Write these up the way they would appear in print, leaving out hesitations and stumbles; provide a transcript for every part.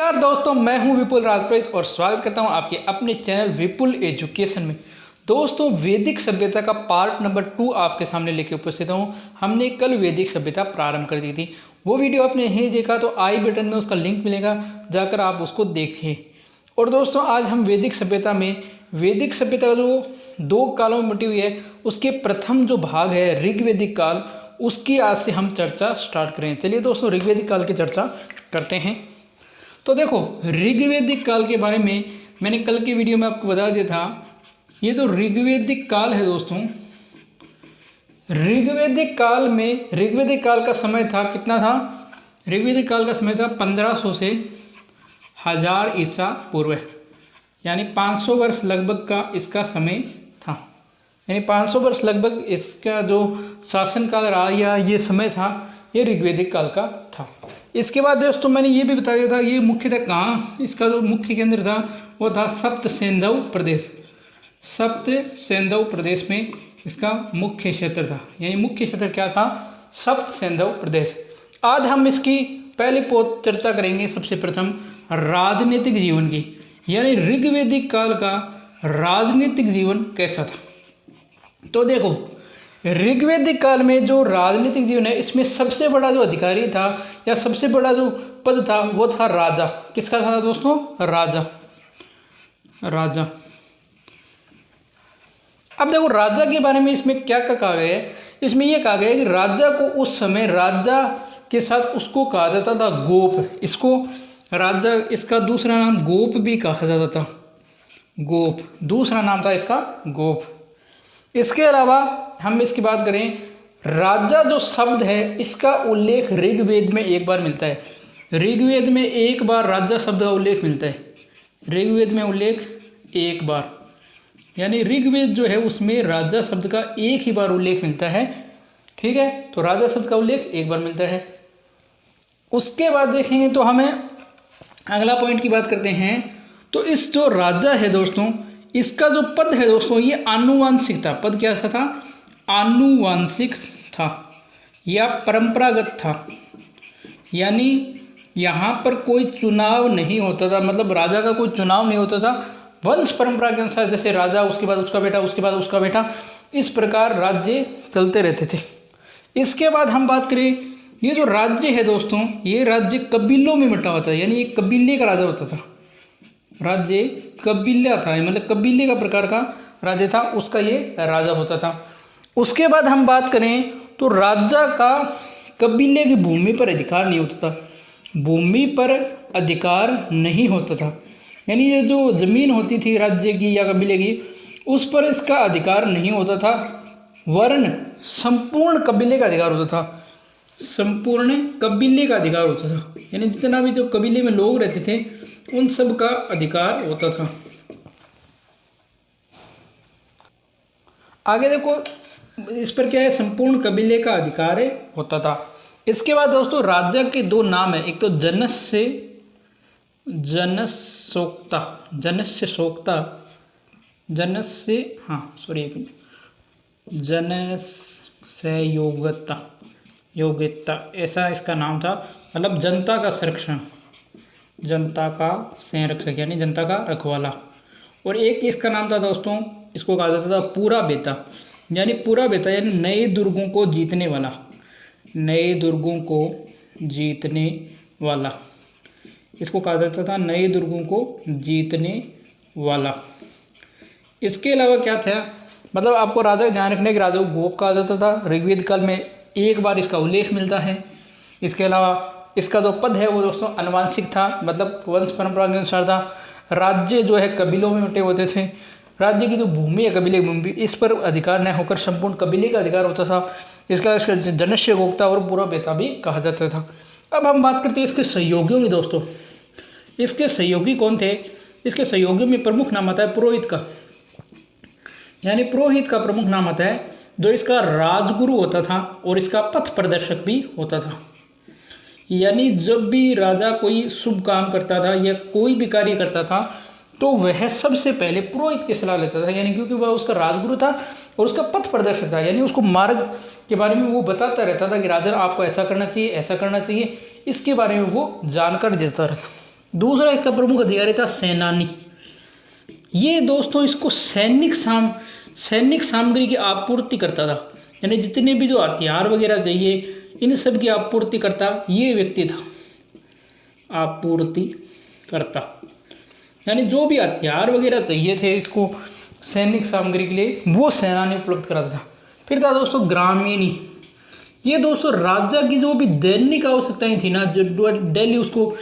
नमस्कार दोस्तों, मैं हूं विपुल राजपुरोहित और स्वागत करता हूं आपके अपने चैनल विपुल एजुकेशन में। दोस्तों, वैदिक सभ्यता का पार्ट नंबर 2 आपके सामने लेके उपस्थित हूं। हमने कल वैदिक सभ्यता प्रारंभ कर दी थी। वो वीडियो आपने नहीं देखा तो आई बटन में उसका लिंक मिलेगा, जाकर आप उसको देखिए। और दोस्तों, आज हम वैदिक सभ्यता का जो 2 कालों में बटी हुई है, उसके प्रथम जो भाग है ऋग्वैदिक काल, उसकी आज से हम चर्चा स्टार्ट करें। चलिए दोस्तों, ऋग्वैदिक काल की चर्चा करते हैं। तो देखो, ऋग्वैदिक काल के बारे में मैंने कल की वीडियो में आपको बता दिया था। ये जो ऋग्वैदिक काल है दोस्तों, ऋग्वैदिक काल का समय था, कितना था? ऋग्वैदिक काल का समय था 1500 से 1000 ईसा पूर्व, यानी 500 वर्ष लगभग का इसका समय था। यानी 500 वर्ष लगभग इसका जो शासनकाल रहा या ये समय था, ये ऋग्वैदिक काल का था। इसके बाद दोस्तों मैंने ये भी बता दिया था, ये मुख्यतः कहाँ इसका जो मुख्य केंद्र था वो था सप्त सेंधव प्रदेश। सप्त सेंधव प्रदेश में इसका मुख्य क्षेत्र था। यानी मुख्य क्षेत्र क्या था? सप्त सेंधव प्रदेश। आज हम इसकी पहले चर्चा करेंगे सबसे प्रथम राजनीतिक जीवन की, यानी ऋग्वैदिक काल का राजनीतिक जीवन कैसा था। तो देखो, ऋग्वैदिक काल में जो राजनीतिक जीवन है, इसमें सबसे बड़ा जो अधिकारी था या सबसे बड़ा जो पद था वो था राजा। किसका था दोस्तों? राजा। अब देखो, राजा के बारे में इसमें क्या क्या कहा गया है। इसमें यह कहा गया है कि राजा को उस समय राजा के साथ उसको कहा जाता था गोप। इसको राजा, इसका दूसरा नाम गोप भी कहा जाता था। गोप दूसरा नाम था इसका, गोप। इसके अलावा हम इसकी बात करें, राजा जो शब्द है इसका उल्लेख ऋग्वेद में एक बार मिलता है। ऋग्वेद में एक बार राजा शब्द का उल्लेख मिलता है। ऋग्वेद में उल्लेख एक बार, यानी ऋग्वेद जो है उसमें राजा शब्द का एक ही बार उल्लेख मिलता है। ठीक है, तो राजा शब्द का उल्लेख एक बार मिलता है। उसके बाद देखेंगे तो हमें अगला पॉइंट की बात करते हैं। तो इस जो राजा है दोस्तों, इसका जो पद है दोस्तों, ये आनुवांशिक था। पद क्या था? आनुवांशिक था या परंपरागत था। यानी यहाँ पर कोई चुनाव नहीं होता था, मतलब राजा का कोई चुनाव नहीं होता था। वंश परंपरा के अनुसार, जैसे राजा, उसके बाद उसका बेटा, उसके बाद उसका बेटा, इस प्रकार राज्य चलते रहते थे। इसके बाद हम बात करें, ये जो राज्य है दोस्तों, ये राज्य कबीलों में बंटा हुआ था। यानी एक कबीले का राजा होता था। राज्य कबीला था, मतलब कबीले का प्रकार का राज्य था, उसका ये राजा होता था। उसके बाद हम बात करें तो राजा का कबीले की भूमि पर अधिकार नहीं होता था। भूमि पर अधिकार नहीं होता था, यानी ये जो जमीन होती थी राज्य की या कबीले की, उस पर इसका अधिकार नहीं होता था, वरन संपूर्ण कबीले का अधिकार होता था। संपूर्ण कबीले का अधिकार होता था, यानी जितना भी जो कबीले में लोग रहते थे उन सब का अधिकार होता था। आगे देखो, इस पर क्या है? संपूर्ण कबीले का अधिकार होता था। इसके बाद दोस्तों, राजा के 2 नाम है। एक तो योग्यता, ऐसा इसका नाम था। मतलब जनता का संरक्षण, जनता का संरक्षक, यानी जनता का रखवाला। और एक इसका नाम था दोस्तों, इसको कहा जाता था पूरा बेता, यानी पूरा बेता, यानी नए दुर्गों को जीतने वाला। नए दुर्गों को जीतने वाला, इसको कहा जाता था नए दुर्गों को जीतने वाला। इसके अलावा क्या था? मतलब आपको राजा ध्यान रखने के, राजा को गोप कहा जाता था। ऋग्वेद काल में एक बार इसका उल्लेख मिलता है। इसके अलावा इसका जो पद है वो दोस्तों आनुवांशिक था, मतलब वंश परंपरा के अनुसार था। राज्य जो है कबीलों में बटे होते थे। राज्य की जो भूमि है, कबीले की भूमि, इस पर अधिकार न होकर संपूर्ण कबीले का अधिकार होता था। इसका जनस्य गोप्ता और पूरा बेता भी कहा जाता था। अब हम बात करते हैं इसके सहयोगियों की दोस्तों। इसके सहयोगी कौन थे? इसके सहयोगियों में प्रमुख नाम आता है पुरोहित का, यानी पुरोहित का प्रमुख नाम आता है, जो इसका राजगुरु होता था और इसका पथ प्रदर्शक भी होता था। यानी जब भी राजा कोई शुभ काम करता था या कोई भी कार्य करता था तो वह सबसे पहले पुरोहित की सलाह लेता था, यानी क्योंकि वह उसका राजगुरु था और उसका पथ प्रदर्शक था। यानी उसको मार्ग के बारे में वो बताता रहता था कि राजन आपको ऐसा करना चाहिए, ऐसा करना चाहिए, इसके बारे में वो जानकारी देता रहता। दूसरा इसका प्रमुख अधिकारी था सेनानी। ये दोस्तों इसको सैनिक सामग्री की आपूर्ति करता था, यानी जितने भी जो हथियार वगैरह चाहिए इन सब की आपूर्ति करता ये व्यक्ति था, आपूर्ति करता, यानी जो भी हथियार वगैरह चाहिए थे इसको सैनिक सामग्री के लिए वो सेनानी उपलब्ध कराता था। फिर था दोस्तों ग्रामीणी। ये दोस्तों राजा की जो भी दैनिक आवश्यकताएं थी ना, जो डेली उसको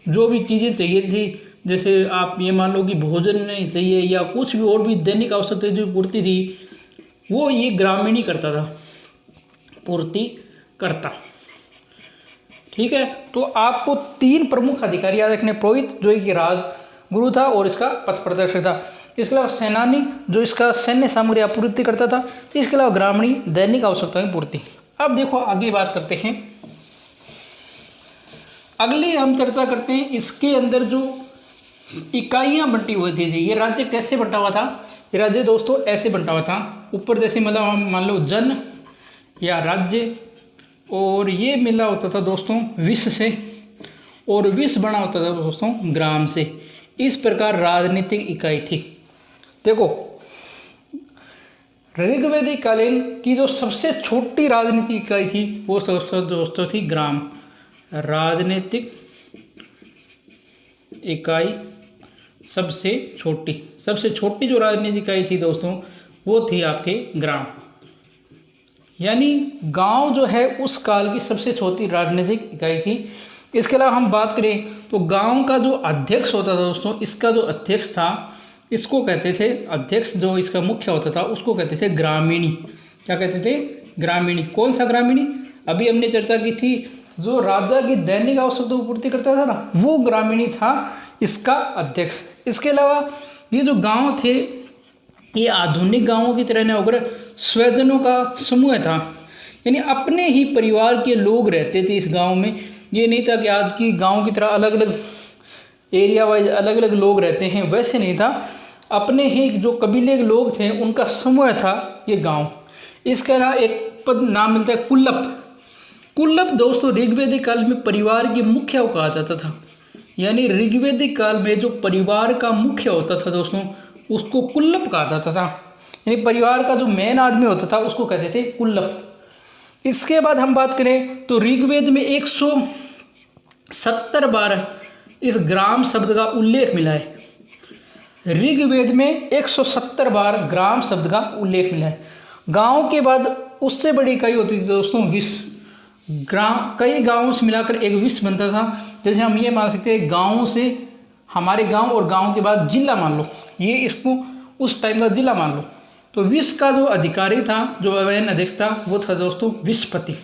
जो भी चीज़ें चाहिए थी, जैसे आप ये मान लो कि भोजन नहीं चाहिए या कुछ भी और भी दैनिक आवश्यकताएं जो पूर्ति थी वो ये ग्रामीणी करता था, पूर्ति करता। ठीक है, तो आपको 3 प्रमुख अधिकारी याद रखने, पुरोहित जो कि राजगुरु था और इसका पथ प्रदर्शक था, इसके अलावा सेनानी जो इसका सैन्य सामग्री आपूर्ति करता था, इसके अलावा ग्रामीणी दैनिक आवश्यकताओं की पूर्ति। अब देखो आगे बात करते हैं, अगले हम चर्चा करते हैं इसके अंदर जो इकाइयाँ बंटी हुई थी। ये राज्य कैसे बंटा हुआ था? ये राज्य दोस्तों ऐसे बंटा हुआ था, ऊपर जैसे मतलब हम मान लो जन या राज्य, और ये मिला होता था दोस्तों विश्व से, और विश्व बना होता था दोस्तों ग्राम से। इस प्रकार राजनीतिक इकाई थी। देखो ऋग्वैदिक कालीन की जो सबसे छोटी राजनीतिक इकाई थी वो दोस्तों थी ग्राम। राजनीतिक इकाई सबसे छोटी जो राजनीतिक इकाई थी दोस्तों वो थी आपके ग्राम, यानी गांव जो है उस काल की सबसे छोटी राजनीतिक इकाई थी। इसके अलावा हम बात करें तो गांव का जो अध्यक्ष होता था दोस्तों, इसका जो अध्यक्ष था इसको कहते थे, अध्यक्ष जो इसका मुख्य होता था उसको कहते थे ग्रामीणी। क्या कहते थे? ग्रामीणी। कौन सा ग्रामीणी? अभी हमने चर्चा की थी जो राजा की दैनिक आवश्यकता की पूर्ति करता था ना, वो ग्रामीणी था इसका अध्यक्ष। इसके अलावा ये जो गांव थे ये आधुनिक गांवों की तरह न होकर स्वजनों का समूह था, यानी अपने ही परिवार के लोग रहते थे इस गांव में। ये नहीं था कि आज की गांव की तरह अलग अलग एरिया वाइज अलग अलग लोग रहते हैं, वैसे नहीं था। अपने ही जो कबीले के लोग थे उनका समूह था ये गांव। इसके अलावा एक पद नाम मिलता है कुल्लप। कुल्लप दोस्तों ऋग्वैदिक काल में परिवार के मुखिया को कहा जाता था, यानी ऋग्वैदिक काल में जो परिवार का मुख्य होता था दोस्तों उसको कुल्लप कहा जाता था, यानी परिवार का जो मेन आदमी होता था उसको कहते थे कुल्लप। इसके बाद हम बात करें तो ऋग्वेद में 170 बार इस ग्राम शब्द का उल्लेख मिला है। ऋग्वेद में 170 बार ग्राम शब्द का उल्लेख मिला है। गांव के बाद उससे बड़ी इकाई होती थी दोस्तों विश्व। ग्राम कई गांवों से मिलाकर एक विश्व बनता था। जैसे हम ये मान सकते हैं गांव से हमारे गांव और गांव के बाद जिला मान लो, ये इसको उस टाइम का जिला मान लो। तो विश्व का जो अधिकारी था, जो वैन अध्यक्ष था, वो था दोस्तों विश्वपति,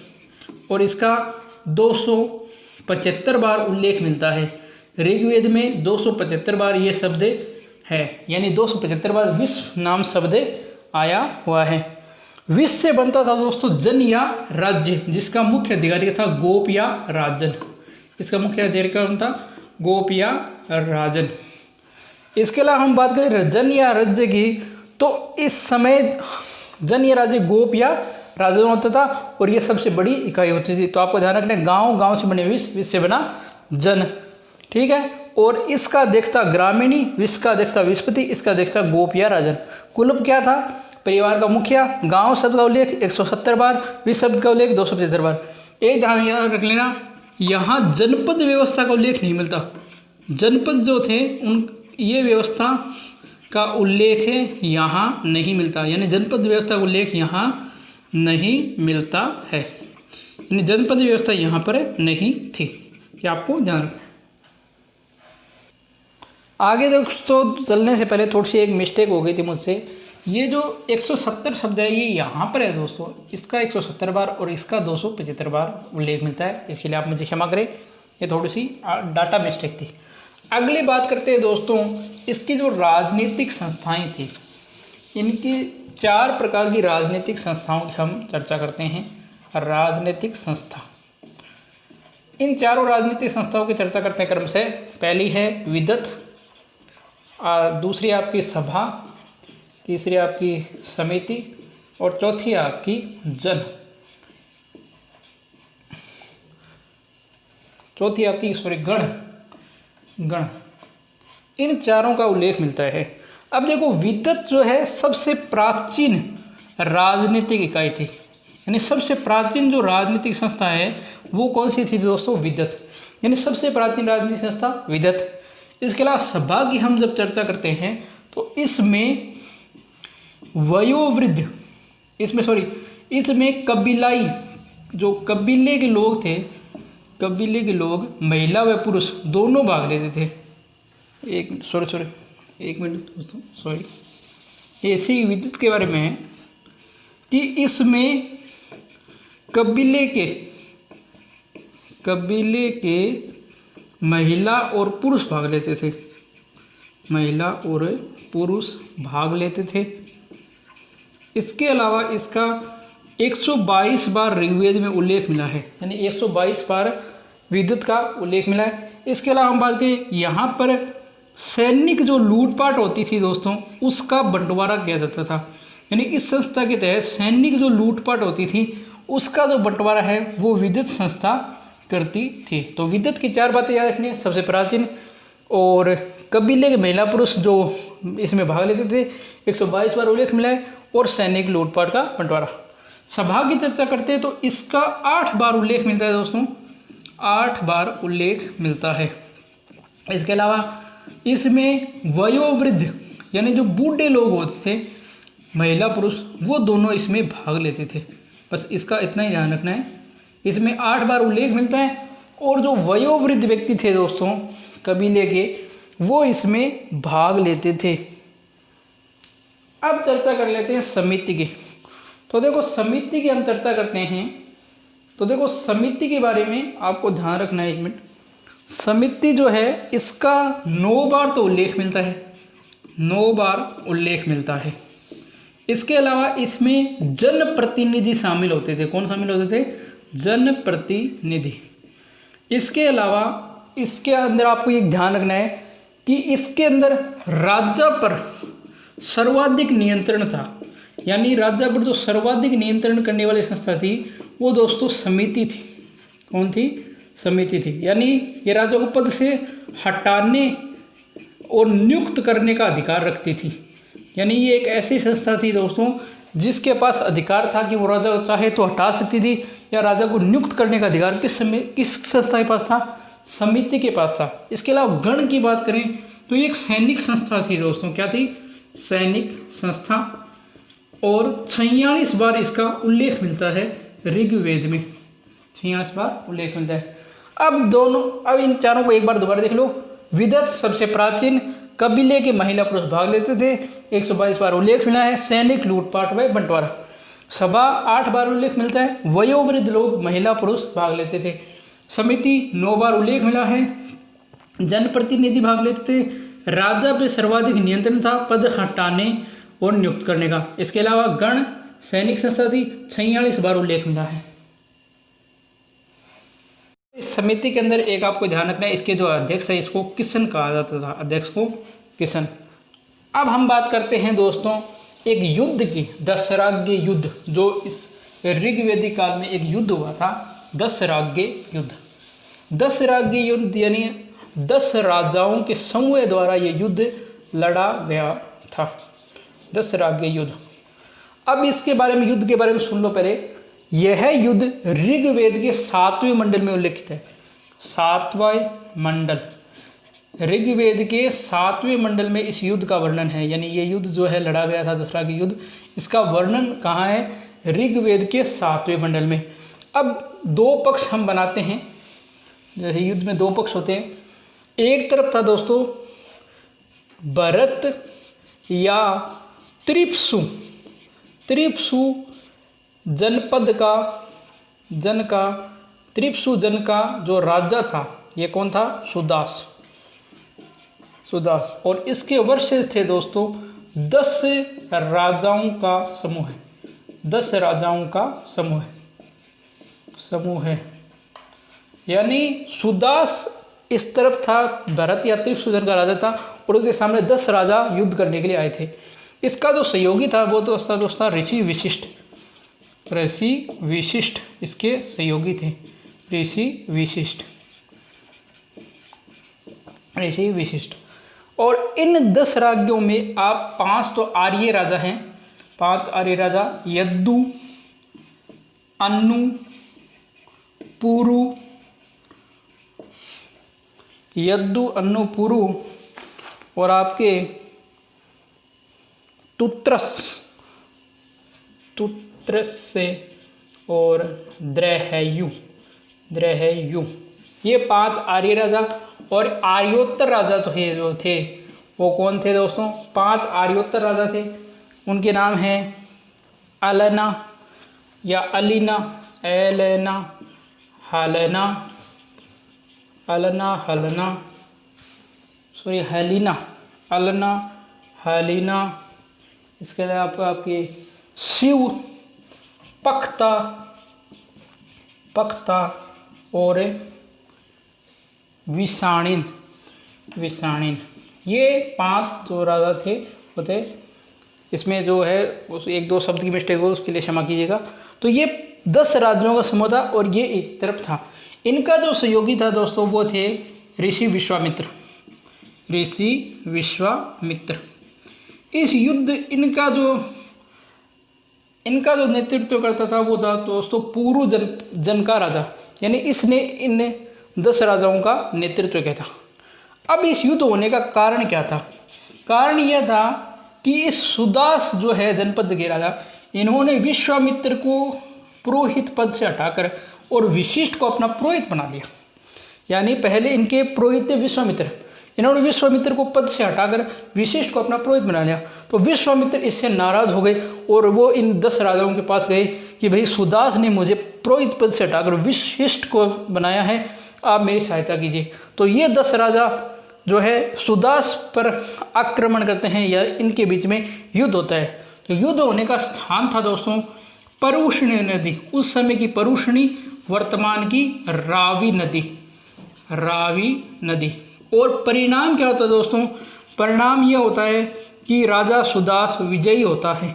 और इसका 275 बार उल्लेख मिलता है। ऋग्वेद में 275 बार ये शब्द है, यानी 275 बार विश्व नाम शब्द आया हुआ है। विश्व से बनता था दोस्तों जन या राज्य, जिसका मुख्य अधिकारी था गोप या राजन। इसका मुख्य अधिकारी कौन था? गोप या राजन। इसके अलावा हम बात करें जन या राज्य की, तो इस समय जन या राज्य गोप या राजन होता था, और ये सबसे बड़ी इकाई होती थी। तो आपको ध्यान रखना है गांव से बने विश्व, विश्व से बना जन। ठीक है, और इसका देखता ग्रामीणी, विश्व का देखता विश्वपति, इसका देखता गोप या राजन। कुलप क्या था? परिवार का मुखिया। गांव शब्द का उल्लेख 170 बार, विश्व शब्द का उल्लेख 275 बार। एक ध्यान याद रख लेना, यहाँ जनपद व्यवस्था का उल्लेख नहीं मिलता। जनपद जो थे उन ये व्यवस्था का उल्लेख यहाँ नहीं मिलता, यानी जनपद व्यवस्था का उल्लेख यहाँ नहीं मिलता है, यानी जनपद व्यवस्था यहाँ पर नहीं थी। क्या आपको ध्यान रखना। आगे दोस्तों चलने से पहले थोड़ी सी एक मिस्टेक हो गई थी मुझसे। ये जो 170 शब्द है ये यहाँ पर है दोस्तों, इसका 170 बार और इसका 275 बार उल्लेख मिलता है। इसके लिए आप मुझे क्षमा करें, ये थोड़ी सी डाटा मिस्टेक थी। अगली बात करते हैं दोस्तों इसकी जो राजनीतिक संस्थाएं थी, इनकी 4 प्रकार की राजनीतिक संस्थाओं की हम चर्चा करते हैं। राजनीतिक संस्था, इन चारों राजनीतिक संस्थाओं की चर्चा करते हैं क्रम से। पहली है विदत, दूसरी आपकी सभा, तीसरी आपकी समिति, और चौथी आपकी जन। चौथी आपकी गण। गण, इन चारों का उल्लेख मिलता है। अब देखो विद्वत जो है सबसे प्राचीन राजनीतिक इकाई थी, यानी सबसे प्राचीन जो राजनीतिक संस्था है वो कौन सी थी दोस्तों? विद्वत, यानी सबसे प्राचीन राजनीतिक संस्था विद्वत। इसके अलावा सभा की हम जब चर्चा करते हैं तो इसमें वयोवृद्ध, इसमें कबीलाई, जो कबीले के लोग थे, कबीले के लोग महिला व पुरुष दोनों भाग लेते थे। एक मिनट दोस्तों, सॉरी, ऐसी विद्युत के बारे में है कि इसमें कबीले के महिला और पुरुष भाग लेते थे, महिला और पुरुष भाग लेते थे। इसके अलावा इसका 122 बार ऋग्वेद में उल्लेख मिला है, यानी 122 बार विद्युत का उल्लेख मिला है। इसके अलावा हम बात करें यहाँ पर सैनिक जो लूटपाट होती थी दोस्तों उसका बंटवारा किया जाता था, यानी इस संस्था के तहत सैनिक जो लूटपाट होती थी उसका जो बंटवारा है वो विद्युत संस्था करती थी। तो विद्युत की 4 बातें याद रखनी है, सबसे प्राचीन, और कबीले के महिला पुरुष जो इसमें भाग लेते थे, 122 बार उल्लेख मिला है, और सैनिक लूटपाट का बंटवारा। सभा की चर्चा करते हैं तो इसका 8 बार उल्लेख मिलता है दोस्तों, 8 बार उल्लेख मिलता है। इसके अलावा इसमें वयोवृद्ध, यानी जो बूढ़े लोग होते थे, महिला पुरुष, वो दोनों इसमें भाग लेते थे। बस इसका इतना ही ध्यान रखना है, इसमें 8 बार उल्लेख मिलता है, और जो वयोवृद्ध व्यक्ति थे दोस्तों कबीले के, वो इसमें भाग लेते थे। अब चर्चा कर लेते हैं समिति की। तो देखो समिति की हम चर्चा करते हैं, तो देखो समिति के बारे में आपको ध्यान रखना है। 1 मिनट, समिति जो है इसका 9 बार तो उल्लेख मिलता है, 9 बार उल्लेख मिलता है। इसके अलावा इसमें जनप्रतिनिधि शामिल होते थे। कौन शामिल होते थे? जनप्रतिनिधि। इसके अलावा इसके अंदर आपको एक ध्यान रखना है कि इसके अंदर राज्य पर सर्वाधिक नियंत्रण था, यानी राज्य पर जो सर्वाधिक नियंत्रण करने वाली संस्था थी वो दोस्तों समिति थी। कौन थी? समिति थी। यानी ये राजा को पद से हटाने और नियुक्त करने का अधिकार रखती थी, यानी ये एक ऐसी संस्था थी दोस्तों जिसके पास अधिकार था कि वो राजा को चाहे तो हटा सकती थी या राजा को नियुक्त करने का अधिकार किस संस्था के पास था? समिति के पास था। इसके अलावा गण की बात करें तो ये एक सैनिक संस्था थी दोस्तों। क्या थी? सैनिक संस्था, और 46 बार इसका उल्लेख मिलता है ऋग्वेद में, 46 बार उल्लेख मिलता है। अब इन चारों को एक बार दोबारा देख लो। विद्वत सबसे प्राचीन, कबीले के महिला पुरुष भाग लेते थे, 122 बार उल्लेख मिला है, सैनिक लूटपाट व बंटवारा। सभा 8 बार उल्लेख मिलता है, वयोवृद्ध लोग महिला पुरुष भाग लेते थे। समिति 9 बार उल्लेख मिला है, जनप्रतिनिधि भाग लेते थे, राजा पे सर्वाधिक नियंत्रण था पद हटाने और नियुक्त करने का। इसके अलावा गण सैनिक संस्था थी, 46 बार उल्लेख मिला है। इस समिति के अंदर एक आपको ध्यान रखना है, इसके जो अध्यक्ष है इसको किसन कहा जाता था, अध्यक्ष को किसन। अब हम बात करते हैं दोस्तों एक युद्ध की, दशराज्य युद्ध, जो इस ऋग्वेदिक काल में एक युद्ध हुआ था, दशराज्य युद्ध। दशराज्य युद्ध यानी 10 राजाओं के समूह द्वारा ये युद्ध लड़ा गया था, दशराज्य युद्ध। अब इसके बारे में, युद्ध के बारे में सुन लो पहले। यह युद्ध ऋग्वेद के 7वें मंडल में उल्लेखित है, 7वां मंडल, ऋग्वेद के 7वें मंडल में इस युद्ध का वर्णन है। यानी ये युद्ध जो है लड़ा गया था दशराज्य युद्ध, इसका वर्णन कहाँ है? ऋग्वेद के 7वें मंडल में। अब 2 पक्ष हम बनाते हैं, जैसे युद्ध में 2 पक्ष होते हैं। एक तरफ था दोस्तों भरत या त्रिप्सु जनपद का त्रिप्सु जन का जो राजा था, ये कौन था? सुदास। और इसके वर्ष थे दोस्तों 10 राजाओं का समूह है, 10 राजाओं का समूह है। यानी सुदास इस तरफ था, भरत या त्रिप्सु जन का राजा था, और उसके सामने 10 राजा युद्ध करने के लिए आए थे। इसका जो सहयोगी था वो तो दोस्तों ऋषि विशिष्ट इसके सहयोगी थे, ऋषि विशिष्ट। ऋषि विशिष्ट। और इन 10 राज्यों में आप 5 तो आर्य राजा हैं, 5 आर्य राजा यद्दु, अन्नु, पुरु, यद्दु, अन्नु, पुरु और आपके तुत्रस से और द्रहेयु, ये 5 आर्य राजा। और आर्योत्तर राजा तो जो थे वो कौन थे दोस्तों? 5 आर्योत्तर राजा थे, उनके नाम हैं अलना या अलीना, एलेना, हलना, अलना, हलना, सॉरी हलीना, अलना, हलीना। इसके अलावा आपके शिव, पख्ता और विषाणिन। ये 5 जो राजा थे वो थे। इसमें जो है उस 1-2 शब्द की मिस्टेक हो उसके लिए क्षमा कीजिएगा। तो ये 10 राज्यों का समूह था और ये एक तरफ था। इनका जो सहयोगी था दोस्तों वो थे ऋषि विश्वामित्र। इस युद्ध इनका जो नेतृत्व करता था वो था दोस्तों पुरु जन का राजा, यानी इसने इन 10 राजाओं का नेतृत्व किया था। अब इस युद्ध होने का कारण क्या था? कारण यह था कि इस सुदास जो है जनपद के राजा, इन्होंने विश्वामित्र को पुरोहित पद से हटाकर और विशिष्ट को अपना पुरोहित बना लिया। यानी पहले इनके पुरोहित थे विश्वामित्र, इन्होंने विश्वामित्र को पद से हटाकर विशिष्ट को अपना पुरोहित बना लिया। तो विश्वामित्र इससे नाराज हो गए और वो इन 10 राजाओं के पास गए कि भाई सुदास ने मुझे पुरोहित पद से हटाकर विशिष्ट को बनाया है, आप मेरी सहायता कीजिए। तो ये 10 राजा जो है सुदास पर आक्रमण करते हैं या इनके बीच में युद्ध होता है। तो युद्ध होने का स्थान था दोस्तों परुष्णी नदी, उस समय की परुष्णी, वर्तमान की रावी नदी। और परिणाम क्या होता है दोस्तों? परिणाम यह होता है कि राजा सुदास विजयी होता है।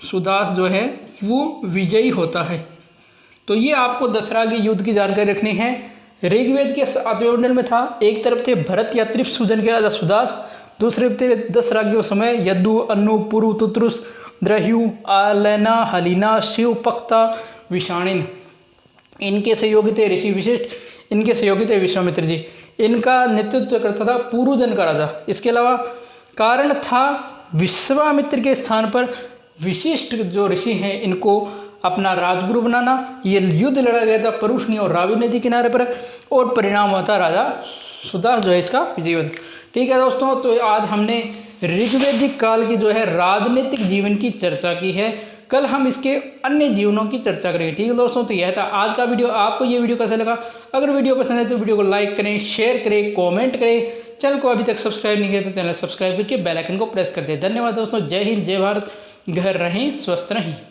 सुदास जो है वो विजयी होता है। तो ये आपको दशहरा के युद्ध की जानकारी रखनी है। ऋग्वेद के आत्ममंडल में था, एक तरफ थे भरत या त्रिप सुजन के राजा सुदास, दूसरे थे 10 राज्यों समय यद्दु, अन्नु, पुरु, तुत्रस, द्रह्यु, आलना, हलीना, शिव, पख्ता, विषाणिन। इनके सहयोगी थे ऋषि विशिष्ट, इनके सहयोगी थे विश्वामित्र जी। इनका नेतृत्व करता था पुरुजन का राजा। इसके अलावा कारण था विश्वामित्र के स्थान पर विशिष्ट जो ऋषि हैं इनको अपना राजगुरु बनाना। ये युद्ध लड़ा गया था परुष्णी और रावी नदी किनारे पर और परिणाम हुआ था राजा सुदास जो है इसका विजय युद्ध। ठीक है दोस्तों, तो आज हमने ऋग्वैदिक काल की जो है राजनीतिक जीवन की चर्चा की है। कल हम इसके अन्य जीवनों की चर्चा करेंगे। ठीक है दोस्तों, तो यह था आज का वीडियो। आपको ये वीडियो कैसा लगा? अगर वीडियो पसंद है तो वीडियो को लाइक करें, शेयर करें, कमेंट करें। चैनल को अभी तक सब्सक्राइब नहीं किया तो चैनल सब्सक्राइब करके बेल आइकन को प्रेस कर दें। धन्यवाद दोस्तों। जय हिंद, जय भारत। घर रहें, स्वस्थ रहें।